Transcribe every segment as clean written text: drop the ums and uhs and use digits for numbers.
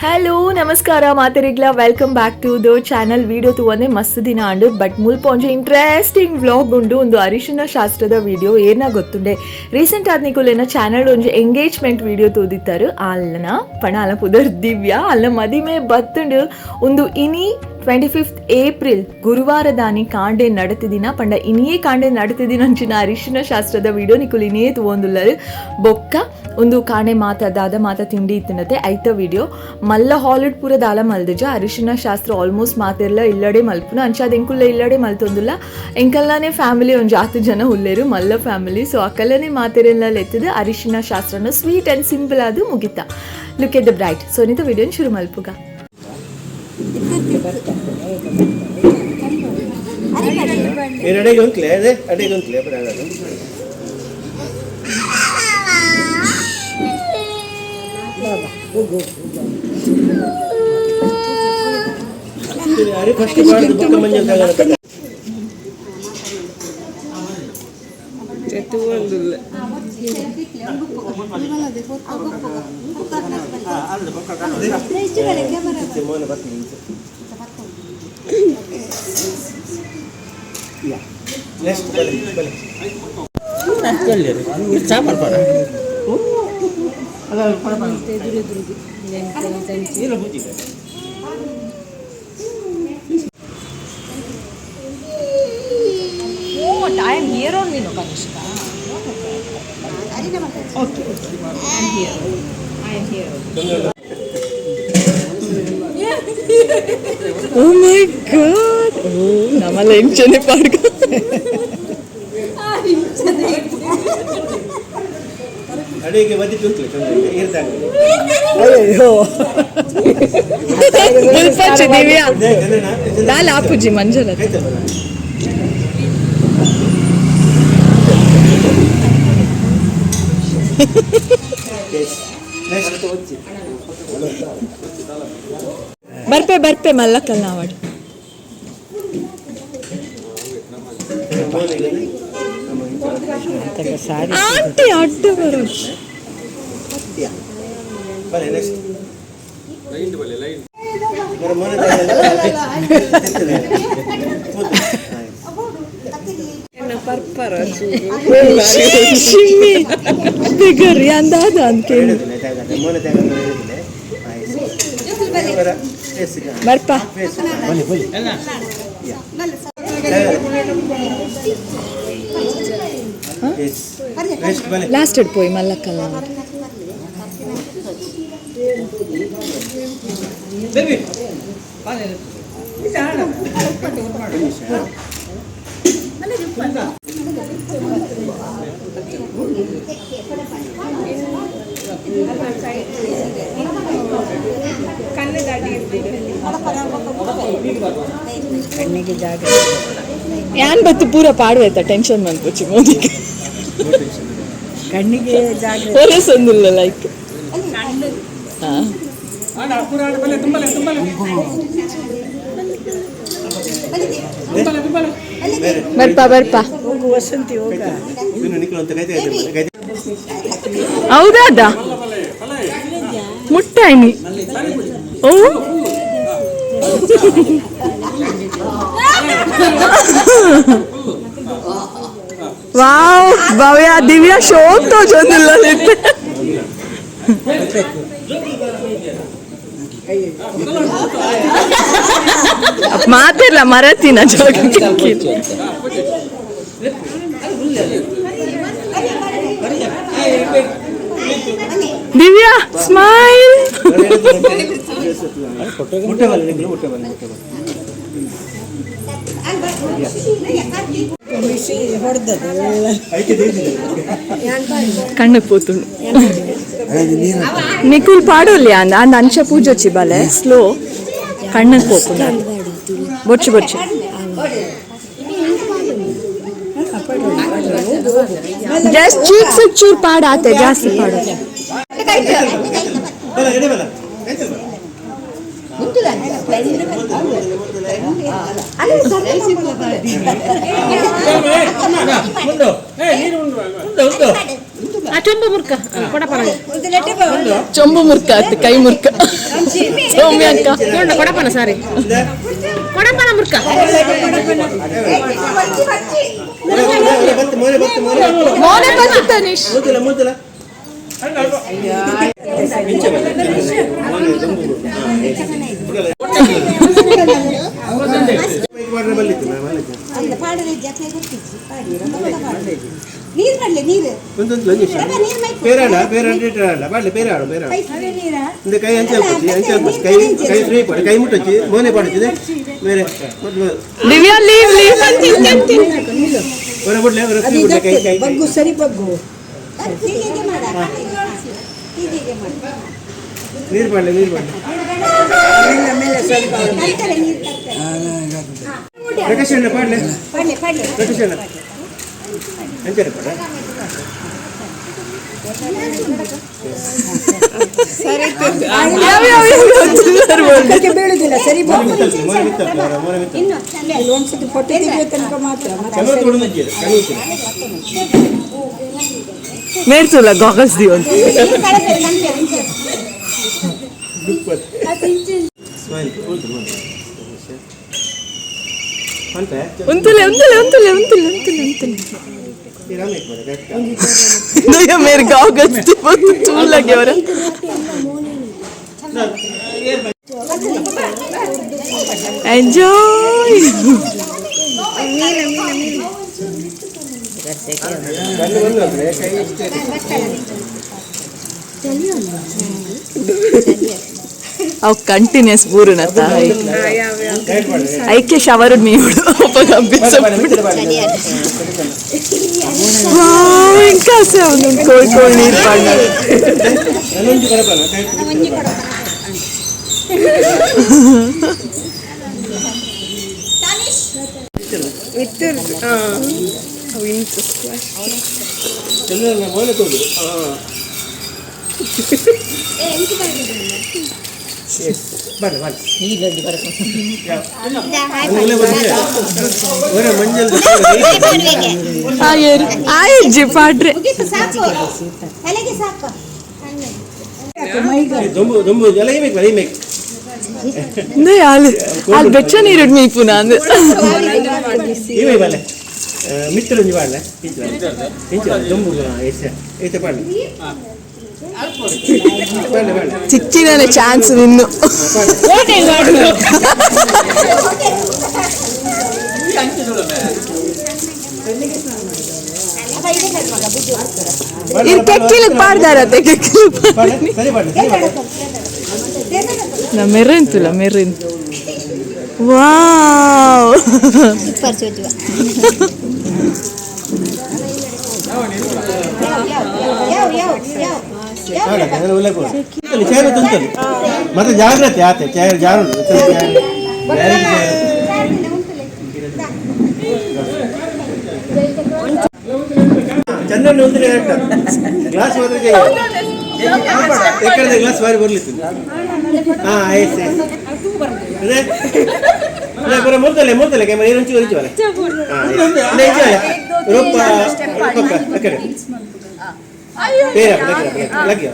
Hello ನಮಸ್ಕಾರ ಮಾತೆರಿಗ್ಲ welcome back to the channel. Video ತೂವಂದೆ ಮಸ್ತ್ ದಿನ ಆಂಡು ಬಟ್ ಮುಲ್ಪ ಒಂಜಿ ಇಂಟ್ರೆಸ್ಟಿಂಗ್ ವ್ಲಾಗ್ ಉಂಡು. ಒಂದು ಅರಿಶಿನ ಶಾಸ್ತ್ರದ ವಿಡಿಯೋ ಏನ ಗೊತ್ತುಂಡೆ. ರೀಸೆಂಟ್ ಆದ್ ನಿಕುಲೆನ ಚಾನಲ್ ಒಂಜಿ ಎಂಗೇಜ್ಮೆಂಟ್ ವಿಡಿಯೋ ತೋದಿತ್ತಾರೆ. ಅಲ್ಲನ ಪಣ ಅಲ್ಲ ಪುದರ್ ದಿವ್ಯ ಅಲ್ಲ ಮದಿಮೆ ಬತ್ತುಂಡು ಒಂದು ಇನಿ 25th ಏಪ್ರಿಲ್ ಗುರುವಾರದಾನಿ ಕಾಂಡೆ ನಡತಿದಿನ ಪಂಡ ಇನಿಯೇ ಕಾಂಡೆ ನಡತಿದಿನ ಅಂಚಿನ ಅರಿಶಿನ ಶಾಸ್ತ್ರದ ವಿಡಿಯೋ ನಿಕುಲು ಇನಿಯೇ ತೂವೊಂದುಲ್ಲರು ಬೊಕ್ಕ ಒಂದು ಕಾಣೆ ದಾದ ಮಾತ ತಿಂಡಿ ಇತ್ತಿನತೆ ಐತ ವಿಡಿಯೋ ಮಲ್ಲ ಹಾಲಿಡ್ ಪೂರ ದಾಲ ಮಲ್ದಜ ಅರಿಶಿನ ಶಾಸ್ತ್ರ ಆಲ್ಮೋಸ್ಟ್ ಮಾತೆರ್ಲ ಇಲ್ಲಡೆ ಮಲ್ಪುನ ಅಂಚಾದ ಎಂಕುಲ್ಲ ಇಲ್ಲಡೆ ಮಲ್ತೊಂದುಲ್ಲ ಎಂಕಲ್ಲಾನೇ ಫ್ಯಾಮಿಲಿ ಒಂದು 6 ಜನ ಉಲ್ಲೇರು ಮಲ್ಲ ಫ್ಯಾಮಿಲಿ. ಸೊ ಅಕ್ಕಲ್ಲನೇ ಮಾತೆರೆಲ್ಲ ಎತ್ತಿದ ಅರಿಶಿನ ಶಾಸ್ತ್ರನ ಸ್ವೀಟ್ ಆ್ಯಂಡ್ ಸಿಂಪಲ್ ಅದು ಮುಗಿತಾ. Look at the bright. So ನಿತ ವಿಡಿಯೋನ ಶುರು ಮಲ್ಪುಗ. अरे फर्स्ट बार बुक मंजल का चेतु अंदुल या नेक्स्ट बले चल ले चावल पड़ा अगर पड़ा ये लो बुझी I am here only, no, Kanishka. Okay. I am here. I am here. Oh my God! Oh, namala inchane padga. ಅಡಿಗೆ ಬದಿ ತುಕ್ಲೆ ಇರ್ತಾನೆ ಅಯ್ಯೋ ಮುಲ್ಪಚ್ಚಿ ದಿವ್ಯ ದಾಲ ಆಪುಜಿ ಮಂಜಲ ಬರ್ಪೆ ಮಲ್ಲಕ್ಕಲ್ ನಾವಡಿ ಆಂಟಿ ಅಡ್ಡ ಬರೋ ಬಿಗರಿ ಅಂದಾದ ಅಂದ್ಕೆ ಬರ್ಪ ಲಾಸ್ಟ್ ಇಡ್ಪೋಯಿ ಮಲ್ಲಕ್ಕಲ್ಲ ಕಣ್ಣಿಗೆ ಜಾಗ ಯಾನ್ ಬತ್ತು ಪೂರ ಪಾಡ್ವಾಯ್ತಾ ಟೆನ್ಷನ್ ಬಂದ್ಪುಚ್ಚಿ ಮೋದಿಗೆ ಕಣ್ಣಿಗೆ ಜಾಗ ಒರೆಸೊಂದಿಲ್ಲ ಲೈಕ್ ಬರ್ಪ ಹೋಗು ವಸಂತಿ ಹೋಗ ಹೌದಾದ ಮುಟ್ಟಾಯ್ನಿ ಓ ವಾವ್ ಭವ್ಯ ದಿವ್ಯ ಶೋಕ್ ತೋಜೊಂದಿಲ್ಲ ಮಾತಿಲ್ಲ ಮರತಿನ ಜೋಗಿ ದಿವ್ಯಾ ಸ್ಮೈಲ್ ಕಣ್ಣು ಪೋತುಂಡು ನಿಕುಲ್ ಪಾಡೋಲ್ಯ ಅಂದ ಅಂಚ ಪೂಜೊಚ್ಚಿ ಬಲೆ ಸ್ಲೋ ಕಣ್ಣು ಪೋಪುಂಡು ಬೊಚ್ಚಿ ಜಸ್ಟ್ ಚೀಕ್ಸ್ ಚೂರ್ ಪಾಡಾತೆ ಜಾಸ್ತಿ ಪಾಡು ಚೊಂಬು ಮುರ್ಕ ಕೈ ಮುರ್ಕ ಸೌಮ್ಯ ಅಕ್ಕ ಕೊಡಪನ ಸಾರಿ ಕೊಡಪನ ಮುರ್ಕ ಮೌನ ಬಂತು ತನಿಷ್ పేరాడా పేరాడా బాడలే పేరాడు పేరాడు இந்த கை அஞ்சல் கை கை ஃப்ரீ படு கை முட்டச்சு மோனே படுச்சு மேரே ದಿವ್ಯಾ ಲೀವ್ ஒரு ಬಡ್ಲೆ ஒரு ಫ್ರೀ ಬಡ್ಲೆ ಕೈ ಕೈ ಬಗ್ಗು ಸರಿ ಬಗ್ಗು ನೀರು ಬಡ್ಲೆ ಮೇಲೆ ಸ್ವಲ್ಪ ಪ್ರಕಾಶಣ್ಣ ಪಾಡ್ಲೆ ಪ್ರಕಾಶಣ್ಣ ಅಂಚೆ ಪಡ ಬೀಳುದಿಲ್ಲ ಸರಿ ಮೋನೆ ಒಂದ್ಸತಿ ಹೊಟ್ಟೆ ತೆಗಿಯೋ ತನಕ ಮಾತ್ರ ಮೇಡ್ಸುಲ್ಲ ಗಾಗಲ್ಸ್ ದಿವ್ ಅಂತ ಉಂತುಲೆ ये मेरे गॉगल्स तो बहुत टूल लगे और एंजॉय ಅವು ಕಂಟಿನ್ಯೂಸ್ ಪೂರ್ಣತ ಐಕ್ಯ ಶವರ್ ಮೀಡು ఇంకా అవును కోడి నీరు పడినాడు ಆಯ್ಜಿ ಪಾಡ್ರೆ ಅಲ್ಲಿ ಬೆಚ್ಚ ನೀರು ಮೀಪು ನಾನು ಮಿತ್ತಲು ಬಾಡ್ಲೆ ದೊಂಬು ಐತೆ ಬಾಡ್ಲೆ ಚಿಕ್ಕಿನೇ ಚಾನ್ಸ್ ನಿನ್ನು ಇದು ಕೆಕ್ಕಿಲಿಗೆ ಪಾಡ್ದಾರತ್ತೆ ಮೆರೆಂತುಲ ಮೆರೆಂತು ವಾವ್ ಮತ್ತೆ ಜಾಗ್ರತೆ ಆತೆ ಜಾರು ಚಂದನ್ ಒಂದ್ರೆ ಗ್ಲಾಸ್ ಹೋದ್ರೆ ಎಕ್ಕಡೆ ಗ್ಲಾಸ್ ಬಾರಿ ಬರ್ಲಿತ್ತು ಹಾ ಎಸ್ ಎಸ್ ಅದೇ ಬರ ಮೂರ್ತಲೆ ಕ್ಯಾಮರಾ ನೀರು ಹಂಚಿ ಹೊರಿಚುವಲ್ಲ ರೂಪ ಅಕ್ಕಡೆ ಲಗ್ಗಿ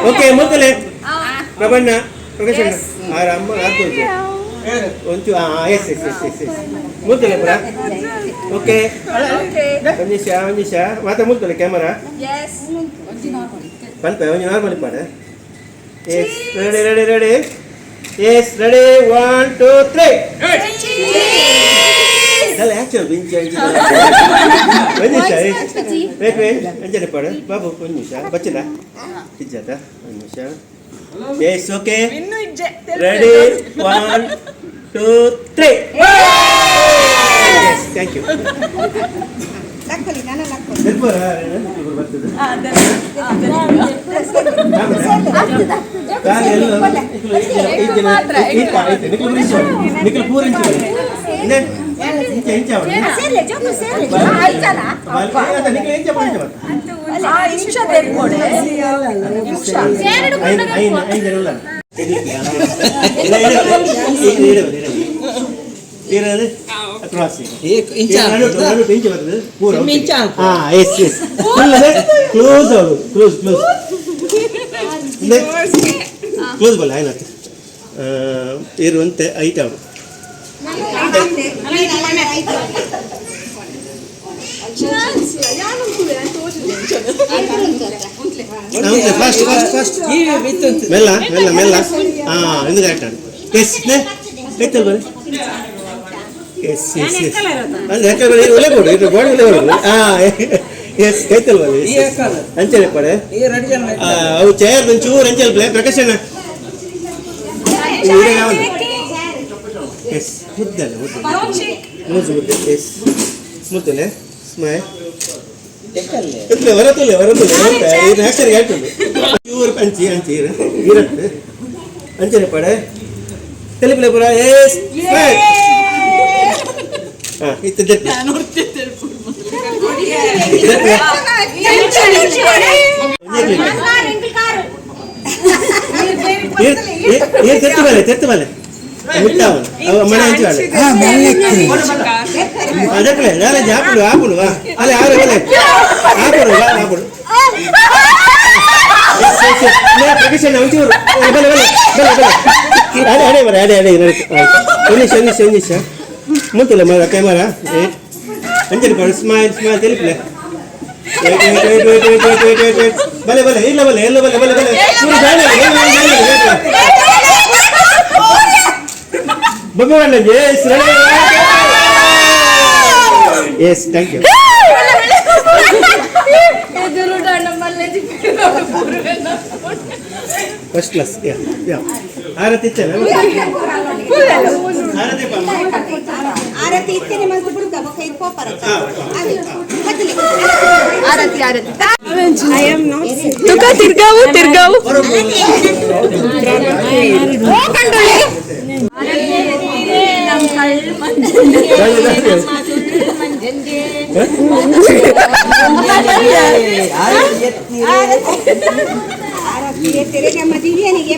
ಓಕೆ ಮೂರ್ತಲೆ ಪ್ರಬಣ್ಣ ಪ್ರಕಾಶಣ್ಣ ಅಮ್ಮ ಆಗ್ಬೋದು ಒಂಚು yes yes yes yes yes ಮೂರ್ತಲೆ ಪುರ ಓಕೆ ಒಂದು ನಿಮಿಷ ಮಾತ್ರ ಮೂರ್ತಲೆ ಕ್ಯಾಮರಾ ಪನ್ಪ ಒಂದು ನಾರ್ಮಲ್ ಪಾಡ ಎಸ್ ರೆಡಿ ಎಸ್ ರೆಡಿ 1 2 3 ಅಲ್ಲ ಆಕ್ಚುಲಿ ಬಿಂಚಿ ಒಂದು ನಿಮಿಷ ವೇಟ್ ಅಂಜನೆ ಪಾಡ ಬಾಬು ಒಂದು ನಿಮಿಷ ಬಚ್ಚಲ ಇಜ್ಜಾತ ಒಂದು ನಿಮಿಷ yes okay ready 1 2 3 thank you cross ಇಂಚ ಬರ್ತದೆ ಪೂರ yes yes close close close ಬಲ್ಲ ಆಯ್ತು ಇರುವಂತೆ ಐಟಮ್ ಫಾಸ್ಟ್ ಫಾಸ್ಟ್ ಫಾಸ್ಟ್ ಮೆಲ್ಲ ಮೆಲ್ಲ ಮೆಲ್ಲ ಹಾಂ ಎಂದು ಕರೆಕ್ಟ್ ಎಸ್ ಕೈತಲ್ ಬರ ಎಸ್ ಎಸ್ ಎಸ್ ಅದು ಯಾಕಂದ್ರೆ ಒಲೆ ಕೊಡು ಇದು ಗೋಡೆ ಒಲೆ ಕೊಡು ಹಾಂ ಎಸ್ ಕೈತಲ್ ಬರ ಅಂಚನೆ ಪಡೆ ಅವು ಚೇರ್ ಒಂಚೂರು ಅಂಚಲ್ ಪ್ಲೇ ಪ್ರಕಾಶನ ಎಸ್ ಮುದ್ದಲ್ಲ ಮುದ್ದೆ ಎಸ್ ಮುದ್ದಲೆ ಸ್ಮೈಲ್ ವರತುಲೆ ಇದು ಹೆಸರಿಗೆ ಹೇಳ್ತದೆ ಇವರು ಅಂಚಿ ಅಂಚಿ ಇರತ್ತೆ ಅಂಚನೆ ಪಡೆ ತೆಲಿಪಲೆ ಪುರ ಎಸ್ ಸ್ಮೈಲ್ ಹಾಂ ಇತ್ತು ತೆತ್ತು ಬಲೆ ಮುಟ್ಟಾವನು ಮನೆ ಹಂಚಿ ಅದಕ್ಕೆ ನಾಳೆ ಹಾಪುಡು ಹಾಪುಡು ವಾ ಅಲ್ಲೇ ಆರು ಬಲೆ ಹಾಪುಡು ಬಾ ಹಾಪುಡು ಪ್ರಕಾಶನ ಒಂಚೂರು ಬಲೆ ಬಲೆ ಬಲೆ ಬಲೆ ಅಡೆ ಬರ ಅಡೆ ಒಂದಿಶ ಮುಂತಿಲ್ಲ ಮರ ಕ್ಯಾಮರ ಅಂಜಲಿ ಪಡು ಸ್ಮೈಲ್ ಸ್ಮೈಲ್ ತೆಲಿಪ್ಲೆ ಬಲೆ ಬಲೆ ಇಲ್ಲ ಬಲೆ ಎಲ್ಲ ಬಲೆ ಬಲೆ ಬಲೆ ಭಗವಾನ್ yes thank you first class ಯಾ ಆರತಿ ಇತ್ತಲ್ಲ ಆರತಿ ಇತ್ತೇನೆ ಮತ್ತೆ ಬಿಡುತ್ತಾ ಕೈ ಕೋಪರ ಆರತಿ ಆರತಿ ಐ ಆಮ್ ನಾಟ್ ತುಕ ತಿರ್ಗಾವು ತಿರ್ಗಾವು ತೆರೆಗೆ ಮದಿವಿಯನಿಗೆ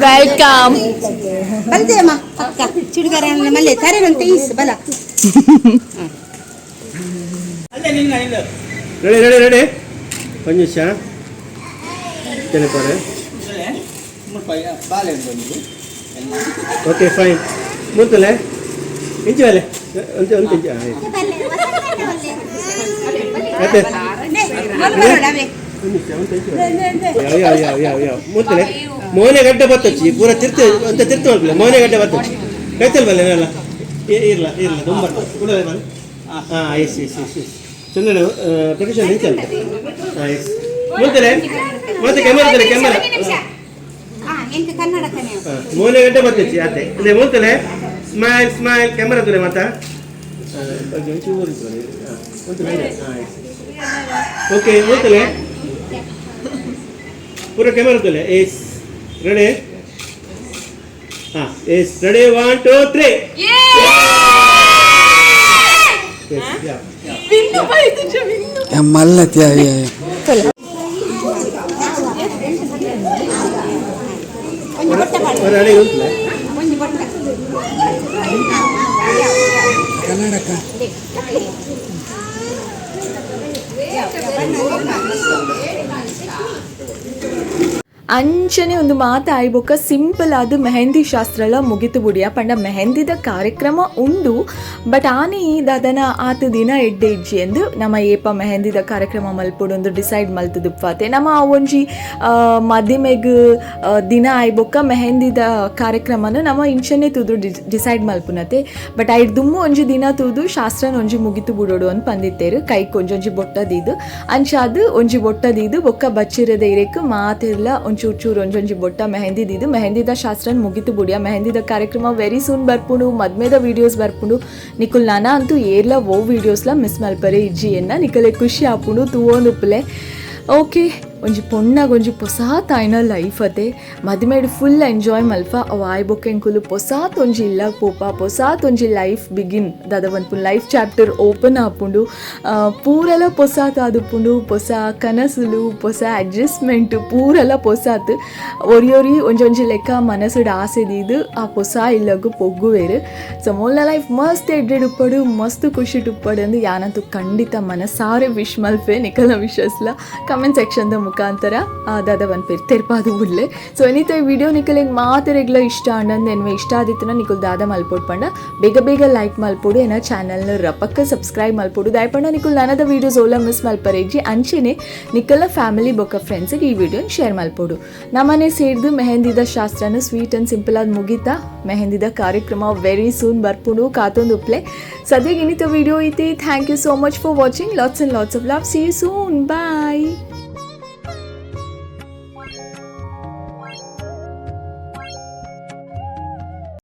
ವೆಲ್ಕಮ್ ಬಲ್ದೇಮ್ಮ ಅಕ್ಕ ಚುಡಿಗಾರ ಮಲ್ಲೆ ತರೇನಂತೆ ಈಸ್ ಬಲ ರೆಡಿ ರೆಡಿ ರೆಡಿ ಒಂದು ನಿಮಿಷ ತೆಲೆಪರೆ ಓಕೆ ಫೈನ್ ಮುಂತಲೆ ಇಂಚು ಅಲೆ ಒಂದು ಒಂದು ಇಂಚು ಮತ್ತೆ ಮೂತಲೆ ಮೋನೆ ಗಡ್ಡೆ ಬತ್ತಚ್ಚಿ ಪೂರ ತಿರ್ತ ಅಂತ ತಿರ್ತ ಮಾಡ್ಕೊಳ್ಳಿ ಮೋನೆ ಗಡ್ಡೆ ಬತ್ತಚ್ಚಿ ಕೈತಲ್ ಬಲ್ಲ ಎಲ್ಲ ಇರಲ್ಲ ಇರಲ್ಲ ತುಂಬ ಕೂಡ ಹಾಂ ಎಸ್ ಎಸ್ ಎಸ್ ಎಸ್ ಚಂದನ ಪ್ರೊಫೆಷನ್ ನಿಂತಲ್ಲ ಹಾಂ ಎಸ್ ಮೂತಲೆ ಮತ್ತೆ ಕ್ಯಾಮರಾ ಕ್ಯಾಮರಾ ಮೋನೆ ಗಡ್ಡೆ ಬತ್ತಚ್ಚಿ ಆತೆ ಅದೇ ಮೂತಲೆ ಸ್ಮೈಲ್ ಸ್ಮೈಲ್ ಕ್ಯಾಮರಾ ತುಲೆ ಮಾತಾ ಓಕೆ ಮೂತಲೆ पूरा कैमरा तो ले एस रेडी हाँ एस रेडी 1 2 3 मल्ल क्या कर्नाटक ಅಂಚನೆ ಒಂದು ಮಾತು ಆಯ್ಬೊಕ್ಕ ಸಿಂಪಲ್ ಆದ ಮೆಹಂದಿ ಶಾಸ್ತ್ರಲ ಮುಗಿತು ಬುಡಿಯ ಪಂಡ ಮೆಹಂದಿದ ಕಾರ್ಯಕ್ರಮ ಉಂಡು ಬಟ್ ಆನೆ ದಾದನ ಆತ ದಿನ ಎಡ್ಡೆ ಇಜ್ಜಿ ಎಂದು ನಮ್ಮ ಏಪ ಮೆಹಂದಿದ ಕಾರ್ಯಕ್ರಮ ಮಲ್ಪೊಡೊಂದು ಡಿಸೈಡ್ ಮಲ್ತುದುಪ್ಪಾತೆ ನಮ್ಮ ಒಂಜಿ ಮದಿಮೆಗ್ ದಿನ ಆಯ್ಬೊಕ್ಕ ಮೆಹಂದಿದ ಕಾರ್ಯಕ್ರಮನ ನಮ್ಮ ಇಂಚನೆ ತೂದು ಡಿಸೈಡ್ ಮಲ್ಪುನತೆ ಬಟ್ ಐಡ್ ದುಮ್ಮು ಒಂಜಿ ದಿನ ತೂದು ಶಾಸ್ತ್ರನ ಒಂಜಿ ಮುಗಿತು ಬುಡೋಡು ಅಂತ ಪಂದಿತ್ತೇರು ಕೈಕ್ ಒಂಜೊಂಜಿ ಬೊಟ್ಟದೀದು ಅಂಚಾದು ಒಂಜಿ ಬೊಟ್ಟದೀದು ಬೊಕ್ಕ ಬಚ್ಚಿರದ ಇರೆಕ್ ಮಾತೆಲ್ಲ ಒಂಚೂರು ಚೂರು ಒಂಜೊಂಜಿ ಬೊಟ್ಟ ಮೆಹಂದಿ ದೀದು ಮೆಹಂದಿದ ಶಾಸ್ತ್ರನ ಮುಗಿತು ಬುಡಿಯ ಮೆಹಂದಿದ ಕಾರ್ಯಕ್ರಮ ವೆರಿ ಸೂನ್ ಬರ್ಪುಂಡು ಮದ್ಮೆದ ವೀಡಿಯೋಸ್ ಬರ್ಪುಂಡು ನಿಕುಲ್ ನಾನ ಅಂತೂ ಏರ್ಲ ಓ ವೀಡಿಯೋಸ್ಲ ಮಿಸ್ ಮಲ್ಪರೆ ಇಜ್ಜಿ ಎನ್ನ ನಿಕಲೆ ಖುಷಿ ಆಪುಂಡು ತೂವೊಂದುಪ್ಪಲೆ ಓಕೆ ಒಂಜಿ ಪೊಣ್ಣಗ ಒಂಜಿ ಪೊಸಾತ್ ಆಯ್ನ ಲೈಫ್ ಅತೆ ಮದಿಮೇಡ್ ಫುಲ್ ಎಂಜಾಯ್ ಮಲ್ಪ ಅವು ಆಯ್ ಬೊಕ್ಕೆಂಕುಲು ಪೊಸಾತ್ ಒಂಜಿ ಇಲ್ಲಗ್ ಪೋಪ ಪೊಸಾತ್ ಒಂಜಿ ಲೈಫ್ ಬಿಗಿನ್ ದಾದ ಒಂದ್ಪುನ್ ಲೈಫ್ ಚಾಪ್ಟರ್ ಓಪನ್ ಆಪುಂಡು ಪೂರೆಲ್ಲ ಪೊಸಾತ್ ಆದುಪ್ಪುಂಡು ಪೊಸ ಕನಸುಲು ಪೊಸ ಅಡ್ಜಸ್ಟ್ಮೆಂಟ್ ಪೂರೆಲ್ಲ ಪೊಸಾತ್ ಒರಿಯೊರಿ ಒಂಜೊಂಜಿ ಲೆಕ್ಕ ಮನಸ್ಸುಡ್ ಆಸೆ ದೀದು ಆ ಪೊಸ ಇಲ್ಲಗು ಪೊಗ್ಗುವೆರು ಸೊ ಮೊಲ್ಲ ಲೈಫ್ ಮಸ್ತ್ ಎಡ್ಡೆಡುಪ್ಪಡು ಮಸ್ತ್ ಖುಷಿ ಟುಪ್ಪಡು ಅಂದು ಯಾನಂತೂ ಖಂಡಿತ ಮನಸಾರೆ ವಿಶ್ ಮಲ್ಪೆ ನಿಕಲ ವಿಶಸ್ಲ ಕಮೆಂಟ್ ಸೆಕ್ಷನ್ದ ಮುಖಾಂತರ ದಾದ ಒಂದು ಪೇರು ತೆರ್ಪಾದು ಬಿಡ್ಲೆ ಸೊ ಎನಿತ ಈ ವಿಡಿಯೋ ನಿಕಲಿಗೆ ಮಾತೆರೆಗ್ಲ ಇಷ್ಟ ಅಂಡಂದು ಎನ್ವೆ ಇಷ್ಟ ಆದಿತ್ತನ ನಿಕಲ್ ದಾದ ಮಲ್ಪೋಡು ಪಂಡ ಬೇಗ ಬೇಗ ಲೈಕ್ ಮಲ್ಪೋಡು ಏನ ಚಾನಲ್ನ ರಪಕ್ಕ ಸಬ್ಸ್ಕ್ರೈಬ್ ಮಲ್ಪೋಡು ದಾಯ್ಪಂಡ ನಿಕಲ್ ನನದ ವೀಡಿಯೋಸ್ ಓಲ ಮಿಸ್ ಮಲ್ಪರೇಜಿ ಅಂಚೆನೆ ನಿಕಲ್ನ ಫ್ಯಾಮಿಲಿ ಬೊಕ್ಕ ಫ್ರೆಂಡ್ಸಿಗೆ ಈ ವಿಡಿಯೋನ ಶೇರ್ ಮಲ್ಪೋಡು ನಮ್ಮನೆ ಸೇರಿದು ಮೆಹಂದಿದ ಶಾಸ್ತ್ರನ ಸ್ವೀಟ್ ಆ್ಯಂಡ್ ಸಿಂಪಲ್ ಆಗಿ ಮುಗಿತಾ ಮೆಹಂದಿದ ಕಾರ್ಯಕ್ರಮ ವೆರಿ ಸೂನ್ ಬರ್ಪುಂಡು ಕಾತೊಂದು ಉಪ್ಲೆ ಸದ್ಯಕ್ಕೆ ಇನ್ನಿತ ವಿಡಿಯೋ ಐತಿ thank you so much for watching lots and lots of love see you soon bye